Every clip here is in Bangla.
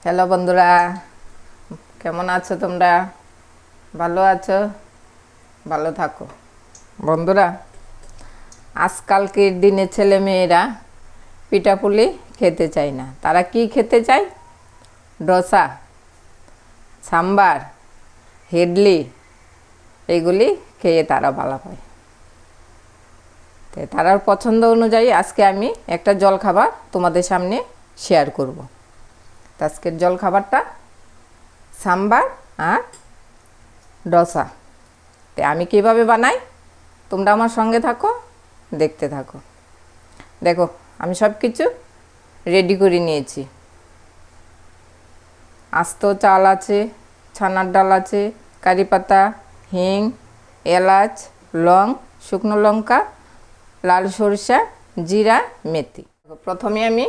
হ্যালো বন্ধুরা, কেমন আছো তোমরা? ভালো আছো? ভালো থাকো বন্ধুরা। আজকালকের দিনে ছেলে মেয়েরা পিঠাপুলি খেতে চায় না। তারা কি খেতে চায়? ডোসা, সাম্বার, ইডলি, এইগুলি খেয়ে তারা ভালো পায়। তো তারার পছন্দ অনুযায়ী আজকে আমি একটা জলখাবার তোমাদের সামনে শেয়ার করব। আজকের জলখাবারটা সাম্বার আর ডোসা। তো আমি কিভাবে বানাই তোমরা আমার সঙ্গে থাকো, দেখতে থাকো। দেখো, আমি সব কিছু রেডি করে নিয়েছি। আস্ত চাল আছে, ছানার ডাল আছে, কারি পাতা, হিং, এলাচ, লং, শুকনো লঙ্কা, লাল সরিষা, জিরা, মেথি। প্রথমে আমি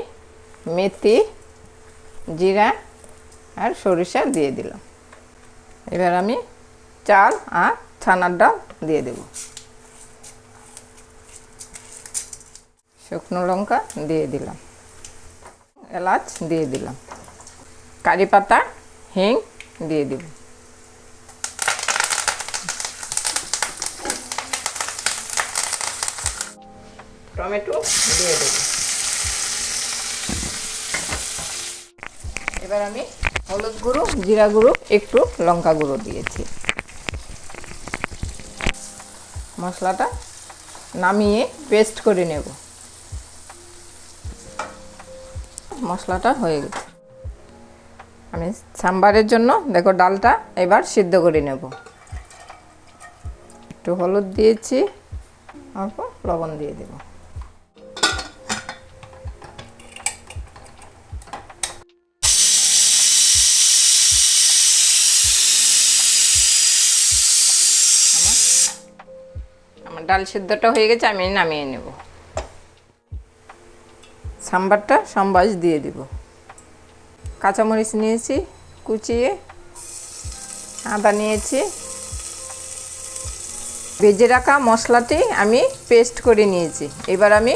মেথি, জিরা আর সরিষা দিয়ে দিলাম। এবার আমি চাল আর ছানার ডাল দিয়ে দেব। শুকনো লঙ্কা দিয়ে দিলাম, এলাচ দিয়ে দিলাম, কারি পাতা, হিং দিয়ে দিব। টমেটো দিয়ে দেব। এবার আমি হলুদ গুঁড়ো, জিরা গুঁড়ো, একটু লঙ্কা গুঁড়ো দিয়েছি। মশলাটা নামিয়ে পেস্ট করে নেব। মশলাটা হয়ে গেছে। আমি সাম্বারের জন্য দেখো ডালটা এবার সিদ্ধ করে নেব। একটু হলুদ দিয়েছি, অল্প লবণ দিয়ে দেব। আমার ডাল সিদ্ধটা হয়ে গেছে, আমি নামিয়ে নেব। সাম্বারটা সম্বাস দিয়ে দিব। কাঁচামরিচ নিয়েছি কুচিয়ে, আদা নিয়েছি। ভেজে রাখা মশলাটি আমি পেস্ট করে নিয়েছি। এবার আমি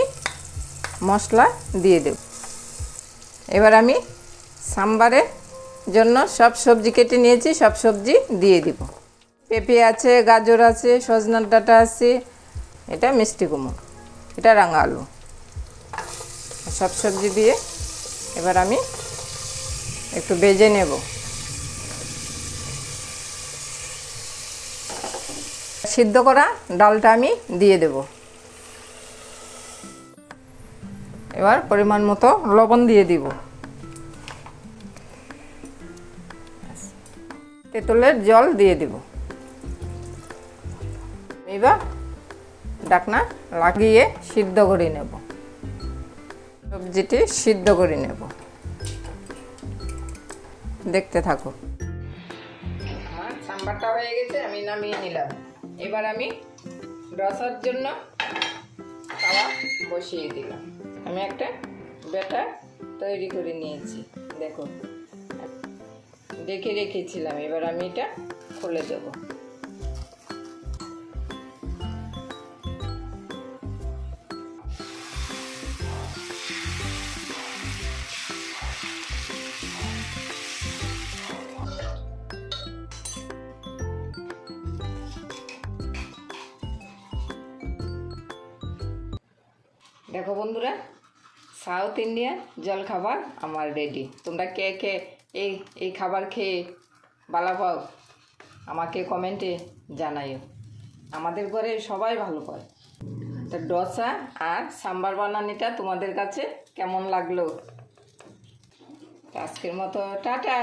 মশলা দিয়ে দেব। এবার আমি সাম্বারের জন্য সব সবজি কেটে নিয়েছি, সব সবজি দিয়ে দিব। পেঁপে আছে, গাজর আছে, সজনার ডাঁটা আছে, এটা মিষ্টি কুমড়ো, এটা রাঙা আলু। সব সবজি দিয়ে এবার আমি একটু ভেজে নেব। সিদ্ধ করা ডালটা আমি দিয়ে দেব। এবার পরিমাণ মতো লবণ দিয়ে দিব। তেঁতুলের জল দিয়ে দিব। এবার ঢাকনা লাগিয়ে সিদ্ধ করে নেব। সবজিটি সিদ্ধ করে নেব, দেখতে থাকো। আমার সাম্বারটা হয়ে গেছে, আমি নামিয়ে নিলাম। এবার আমি ডোসার জন্য তাওয়া বসিয়ে দিলাম। আমি একটা ব্যাটার তৈরি করে নিয়েছি, দেখো ডেকে রেখেছিলাম। এবার আমি এটা খুলে দেব। দেখো বন্ধুরা, সাউথ ইন্ডিয়ান জলখাবার আমার রেডি। তোমরা কে কে এই খাবার খেয়ে ভালো পাও আমাকে কমেন্টে জানাইও। আমাদের ঘরে সবাই ভালো পায়। তো ডোসা আর সাম্বার বানানিটা তোমাদের কাছে কেমন লাগলো? আজকের মতো টাটা।